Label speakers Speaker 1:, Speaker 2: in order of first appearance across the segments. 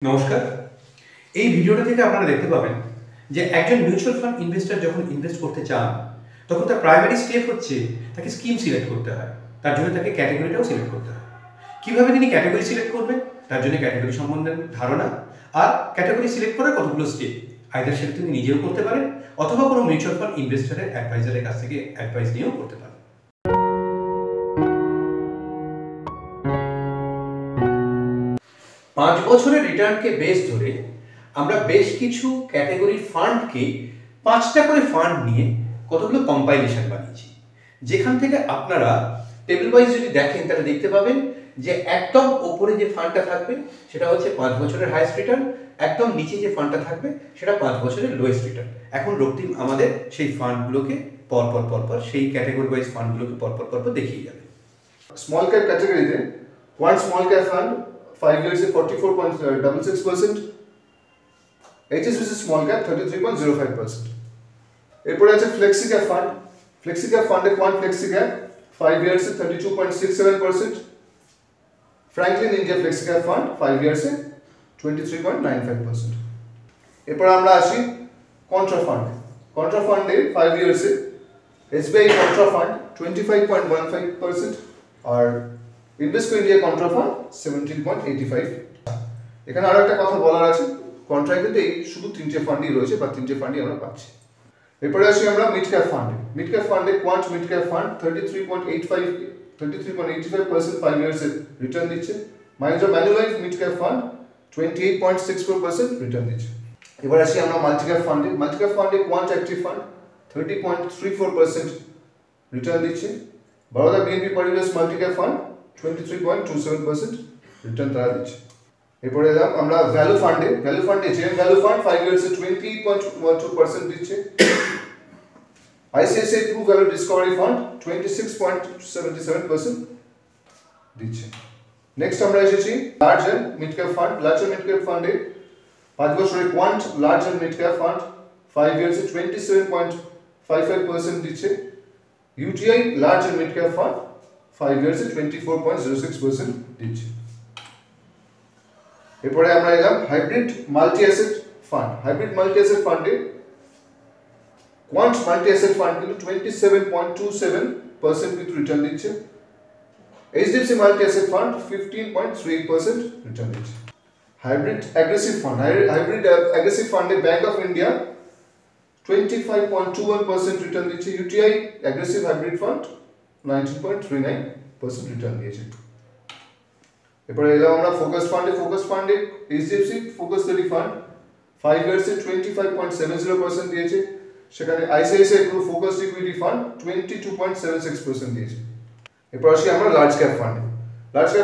Speaker 1: নমস্কার। এই ভিডিওটা থেকে আপনারা দেখতে পাবেন যে একজন মিউচুয়াল ফান্ড ইনভেস্টর যখন ইনভেস্ট করতে চান তখন তার প্রাইমারি স্টেপ হচ্ছে তাকে স্কিম সিলেক্ট করতে হয়। তার জন্য তাকে ক্যাটাগরিটাও সিলেক্ট করতে হয়। কিভাবে তিনি ক্যাটাগরি সিলেক্ট করবেন তার জন্য ক্যাটাগরি সম্বন্ধে ধারণা আর ক্যাটাগরি সিলেক্ট করার কতগুলো স্টেপ, আইদার সেটা তিনি নিজেও করতে পারেন অথবা কোনো মিউচুয়াল ফান্ড ইনভেস্টরের অ্যাডভাইজারের কাছ থেকে অ্যাডভাইস নিয়েও করতে পারেন। 5 বছরের রিটার্নকে বেস ধরে আমরা বেশ কিছু ক্যাটাগরির ফান্ডকে 5টা করে ফান্ড নিয়ে কতগুলো কম্পাইলেশন বানিয়েছি, যেখান থেকে আপনারা টেবিল ওয়াইজ যদি দেখেন তাহলে দেখতে পাবেন যে একদম ওপরে যে ফান্ডটা থাকবে সেটা হচ্ছে 5 বছরের হাইয়েস্ট রিটার্ন, একদম নিচে যে ফান্ডটা থাকবে সেটা 5 বছরের লোয়েস্ট রিটার্ন। এখন রক্তিম আমাদের সেই ফান্ডগুলোকে পরপর সেই ক্যাটাগরি ওয়াইজ ফান্ডগুলোকে পরপর দেখিয়ে যাবে।
Speaker 2: স্মল ক্যাপ ক্যাটাগরিতে one small cap fund 5 years at 44.66%, HSBC small cap 33.05%. এরপরে আছে ফ্লেক্সি ক্যাপ ফান্ডে quant flexi cap 5 years at 32.67%, Franklin India flexi cap fund 5 years at 23.95%. এরপর আমরা আসি কন্ট্রা ফান্ডে 5 years এ SBI কন্ট্রা ফান্ড 25.15% আর ইনভেস্টকো ইন্ডিয়া কন্ট্রা ফান্ড 17.85। এখানে আরো একটা কথা বলার আছে, কন্ট্রায় কিন্তু এই শুধু 3টে ফান্ডই রয়েছে বা 3টে ফান্ডই আমরা পাচ্ছি। এরপরে আসি আমরা মিড ক্যাপ ফান্ডে quant mid cap fund 33.85% 5 years এর রিটার্ন দিচ্ছে। Mahindra Manulife mid cap fund 28.64% return দিচ্ছে। এবার আসি আমরা মাল্টি ক্যাপ ফান্ডে কোয়ান্ট অ্যাক্টিভ ফান্ড 30.34% রিটার্ন দিচ্ছে। Baroda BNP Paribas multi cap fund 23.27% return তারা দিচ্ছে। এরপরে এলাম আমরা ভ্যালু ফান্ডে জেএম ভ্যালু ফান্ড 5 years এ 20.12% দিচ্ছে। ICICI true value discovery fund 26.77% দিচ্ছে। নেক্সট আমরা এসেছি লার্জ এন্ড মিড ক্যাপ ফান্ডে 5 বছরের quant large and mid cap fund 5 years এ 27.55% দিচ্ছে। UTI large and mid cap fund 5 years এ 24.06% দিচ্ছে। এরপরে আমরা এলাম হাইব্রিড মাল্টি অ্যাসেট ফান্ডে কোয়ান্ট মাল্টি অ্যাসেট ফান্ড কিন্তু 27.27% কিন্তু রিটার্ন দিচ্ছে। HDFC multi asset fund 15.38% return দিচ্ছে। হাইব্রিড অ্যাগ্রেসিভ ফান্ডে ব্যাংক অফ ইন্ডিয়া 25.21% রিটার্ন দিচ্ছে। UTI aggressive hybrid fund 19.39% return দিয়েছে। এরপরে এলাম আমরা ফোকাস ফান্ডে এইচডিএফসি ফোকাস 30 ফান্ড 5 years এ 25.70% দিয়েছে। সেখানে আইসিআইসিআই পুরো ফোকাস ইকুইটি ফান্ড 22.76% দিয়েছে। এরপর আসি আমরা লার্জ ক্যাপ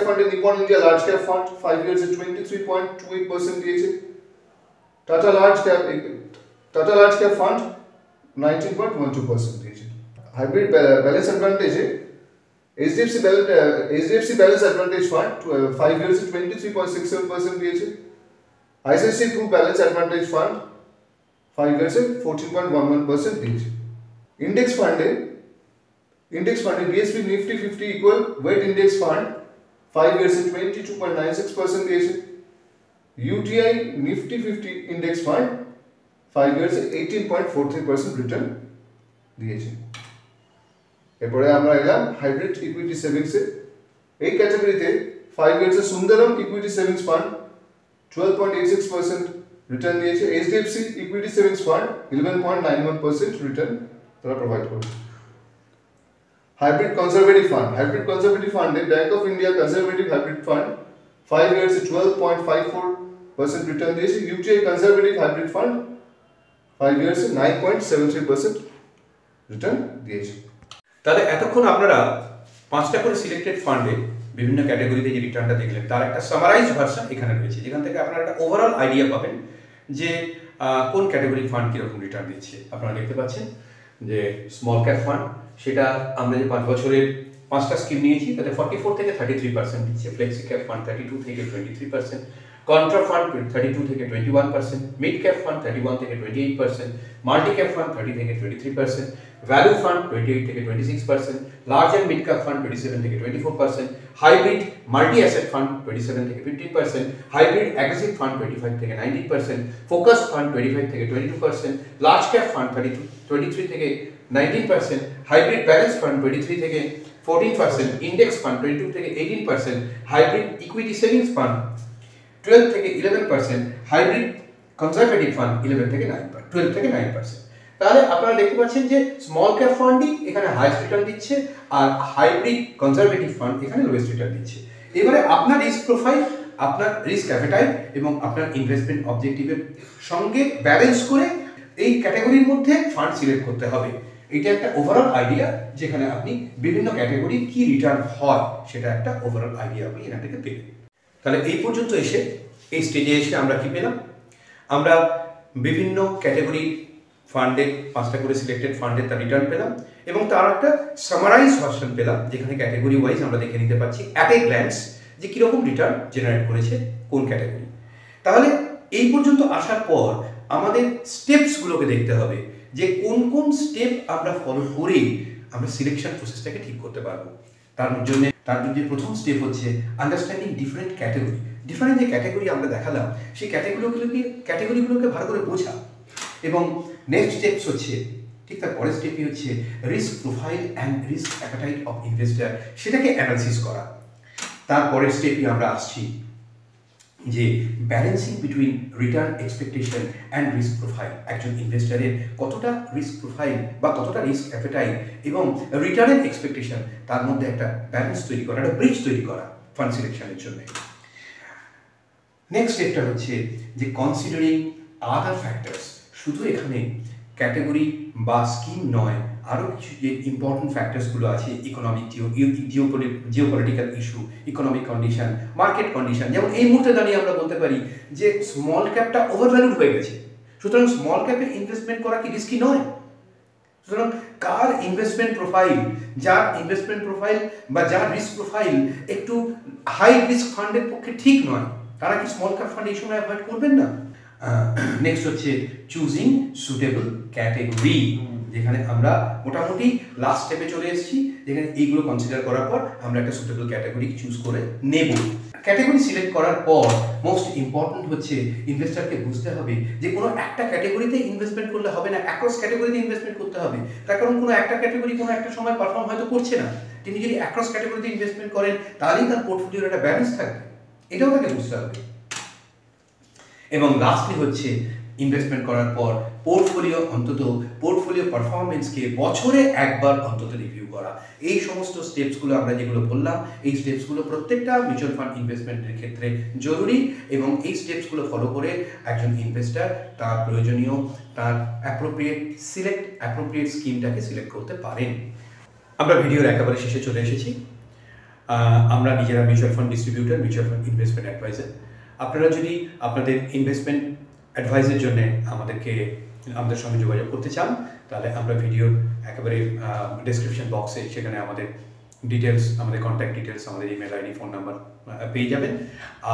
Speaker 2: ফান্ডে Nippon India large cap fund 5 years এ 23.28% দিয়েছে। টাটা লার্জ ক্যাপ ফান্ড 19.12% দিয়েছে। হাইব্রিড ব্যালেন্স অ্যাডভান্টেজে HDFC balance advantage fund 5 years এ 23.67% দিয়েছে। ICICI group balance advantage fund 5 years এ 14.11% দিয়েছে। ইন্ডেক্স ফান্ডে BSP Nifty 50 equal weight index fund 5 years এ 22.96% দিয়েছে। UTI Nifty 50 index fund 5 years এ 18.43% রিটার্ন দিয়েছে। এরপরে আমরা এলাম হাইব্রিড ইকুইটি সেভিংসে। এই ক্যাটাগরিতে 5 years এ Sundaram equity savings fund 12.86% return দিয়েছে। HDFC equity savings fund 11.91% return তারা প্রোভাইড করছে। হাইব্রিড কনজারভেটিভ ফান্ডে bank of India conservative hybrid fund 5 years এ 12.54% রিটার্ন দিয়েছে। UTI conservative hybrid fund 5 years এ 9.73% রিটার্ন দিয়েছে।
Speaker 1: তাহলে এতক্ষণ আপনারা 5টা করে সিলেক্টেড ফান্ডে বিভিন্ন ক্যাটাগরিতে যে রিটার্নটা দেখলেন তার একটা সামারাইজ ভার্সন এখানে রয়েছে, যেখান থেকে আপনারা একটা ওভারঅল আইডিয়া পাবেন যে কোন ক্যাটাগরির ফান্ড কীরকম রিটার্ন দিচ্ছে। আপনারা দেখতে পাচ্ছেন যে স্মল ক্যাপ ফান্ড সেটা আমরা যে 5 বছরের 5টা স্কিম নিয়েছি তাতে 44 থেকে 33% দিচ্ছে। ফ্লেক্সি ক্যাপ ফান্ড 32 থেকে 23%, কন্ট্রা ফান্ড 32 থেকে 21%, মিড ক্যাপ ফান্ড 31 থেকে 28%, মাল্টি ক্যাপ ফান্ড 30 থেকে 23%, ভ্যালু ফান্ড 28 থেকে 26%, large and mid cap fund 27 থেকে 24%, হাইব্রিড মাল্টি অ্যাসেট ফান্ড 27 থেকে 15%, হাইব্রিড অ্যাগ্রেসিভ ফান্ড 25 থেকে 19%, ফোকাস ফান্ড 25 থেকে 22%, লার্জ ক্যাপ ফান্ড 23 থেকে 19%, হাইব্রিড ব্যালেন্স ফান্ড 23 থেকে 14%, ইন্ডেক্স ফান্ড 22 থেকে 18%, হাইব্রিড ইকুইটি সেভিংস ফান্ড 12 থেকে 11%, হাইব্রিড কনজারভেটিভ ফান্ড 12 থেকে 9%। তাহলে আপনারা দেখতে পাচ্ছেন যে স্মল ক্যাপ ফান্ডই এখানে হাইয়েস্ট রিটার্ন দিচ্ছে আর হাইব্রিড কনজারভেটিভ ফান্ড এখানে লোয়েস্ট রিটার্ন দিচ্ছে। এবারে আপনার রিস্ক প্রোফাইল, আপনার রিস্ক অ্যাপেটাইট এবং আপনার ইনভেস্টমেন্ট অবজেক্টিভের সঙ্গে ব্যালেন্স করে এই ক্যাটাগরির মধ্যে ফান্ড সিলেক্ট করতে হবে। এটা একটা ওভারঅল আইডিয়া, যেখানে আপনি বিভিন্ন ক্যাটাগরি কি রিটার্ন হয় সেটা একটা ওভারঅল আইডিয়া আপনি এখান থেকে পেলেন। তাহলে এই পর্যন্ত এসে, এই স্টেজে এসে আমরা কি পেলাম? আমরা বিভিন্ন ক্যাটাগরির ফান্ডের 5টা করে সিলেক্টেড ফান্ডের তার রিটার্ন পেলাম এবং তার একটা সামারাইজ ভার্সন পেলাম, যেখানে ক্যাটাগরি ওয়াইজ আমরা দেখে নিতে পারছি অ্যাট এ গ্ল্যান্স যে কীরকম রিটার্ন জেনারেট করেছে কোন ক্যাটাগরি। তাহলে এই পর্যন্ত আসার পর আমাদের স্টেপসগুলোকে দেখতে হবে যে কোন কোন স্টেপ আমরা ফলো করে আমরা সিলেকশন প্রসেসটাকে ঠিক করতে পারবো। তার জন্য প্রথম স্টেপ হচ্ছে আন্ডারস্ট্যান্ডিং ডিফারেন্ট ক্যাটাগরি। ডিফারেন্ট যে ক্যাটাগরি আমরা দেখালাম সেই ক্যাটাগরিগুলোকে ভালো করে বোঝা। এবং নেক্সট স্টেপস হচ্ছে, ঠিক তার পরের স্টেপই হচ্ছে risk profile and risk appetite of investor, সেটাকে অ্যানালিসিস করা। তারপরের স্টেপই আমরা আসছি যে balancing between return expectation and risk profile. একজন ইনভেস্টারের কতটা রিস্ক প্রোফাইল বা কতটা রিস্ক অ্যাপেটাইট এবং রিটার্নের এক্সপেকটেশন, তার মধ্যে একটা ব্যালেন্স তৈরি করা, একটা ব্রিজ তৈরি করা ফান্ড সিলেকশনের জন্য। নেক্সট স্টেপটা হচ্ছে যে কনসিডারিং আদার ফ্যাক্টরস। শুধু এখানে ক্যাটাগরি বা স্কিম নয়, আরও কিছু যে ইম্পর্টেন্ট ফ্যাক্টরসগুলো আছে, economic, geopolitical issue, economic condition, market condition. যেমন এই মুহূর্তে দাঁড়িয়ে আমরা বলতে পারি যে স্মল ক্যাপটা ওভারভ্যালুড হয়ে গেছে, সুতরাং স্মল ক্যাপে ইনভেস্টমেন্ট করা কি রিস্কি নয়? সুতরাং যার ইনভেস্টমেন্ট প্রোফাইল বা যার রিস্ক প্রোফাইল একটু হাই রিস্ক ফান্ডের পক্ষে ঠিক নয়, তারা কি স্মল ক্যাপ ফান্ড এই সময় অ্যাভয়েড করবেন না? নেক্সট হচ্ছে চুজিং সুটেবল ক্যাটাগরি, যেখানে আমরা মোটামুটি লাস্ট স্টেপে চলে এসেছি, যেখানে এইগুলো কনসিডার করার পর আমরা একটা সুটেবল ক্যাটাগরি চুজ করে নেব। ক্যাটাগরি সিলেক্ট করার পর মোস্ট ইম্পর্টেন্ট হচ্ছে ইনভেস্টারকে বুঝতে হবে যে কোনো একটা ক্যাটাগরিতে ইনভেস্টমেন্ট করলে হবে না, অ্যাক্রস ক্যাটাগরিতে ইনভেস্টমেন্ট করতে হবে। তার কারণ কোনো একটা ক্যাটাগরি কোনো একটা সময় পারফর্ম হয়তো করছে না, তিনি যদি অ্যাক্রস ক্যাটাগরিতে ইনভেস্টমেন্ট করেন তাহলেই তার পোর্টফোলিওর একটা ব্যালেন্স থাকবে, এটাও তাকে বুঝতে হবে। এবং লাস্টলি হচ্ছে ইনভেস্টমেন্ট করার পর পোর্টফোলিও পারফরমেন্সকে বছরে একবার অন্তত রিভিউ করা। এই সমস্ত স্টেপসগুলো আমরা যেগুলো বললাম, এই স্টেপসগুলো প্রত্যেকটা মিউচুয়াল ফান্ড ইনভেস্টমেন্টের ক্ষেত্রে জরুরি এবং এই স্টেপসগুলো ফলো করে একজন ইনভেস্টার তার প্রয়োজনীয়, তার অ্যাপ্রোপ্রিয়েট স্কিমটাকে সিলেক্ট করতে পারেন। আমরা ভিডিওর একেবারে শেষে চলে এসেছি। আমরা নিজেরা mutual fund distributor, mutual fund investment adviser. আপনারা যদি আপনাদের ইনভেস্টমেন্ট অ্যাডভাইসের জন্য আমাদের সঙ্গে যোগাযোগ করতে চান, তাহলে আমরা ভিডিওর একেবারে ডেসক্রিপশন বক্সে সেখানে আমাদের ডিটেলস, আমাদের কন্ট্যাক্ট ডিটেলস, আমাদের ইমেল আইডি, ফোন নাম্বার পেয়ে যাবেন।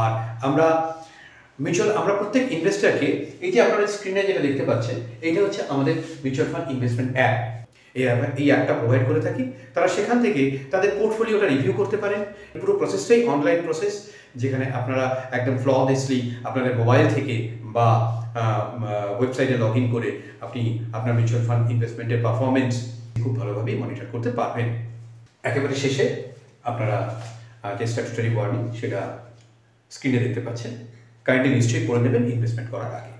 Speaker 1: আর আমরা প্রত্যেক ইনভেস্টারকে, এই যে আপনারা স্ক্রিনে যেটা দেখতে পাচ্ছেন, এইটা হচ্ছে আমাদের মিউচুয়াল ফান্ড ইনভেস্টমেন্ট অ্যাপ। এই অ্যাপটা প্রোভাইড করে থাকি। তারা সেখান থেকে তাদের পোর্টফোলিওটা রিভিউ করতে পারেন। পুরো প্রসেসটাই অনলাইন প্রসেস, যেখানে আপনারা একদম ফ্ললেসলি আপনাদের মোবাইল থেকে বা ওয়েবসাইটে লগ ইন করে আপনি আপনার মিউচুয়াল ফান্ড ইনভেস্টমেন্টের পারফরমেন্স খুব ভালোভাবেই মনিটর করতে পারবেন। একেবারে শেষে আপনারা যে স্ট্যাটুটরি ওয়ার্নিং সেটা স্ক্রিনে দেখতে পাচ্ছেন, কাইন্ডলি নিশ্চয়ই পড়ে নেবেন ইনভেস্টমেন্ট করার আগে।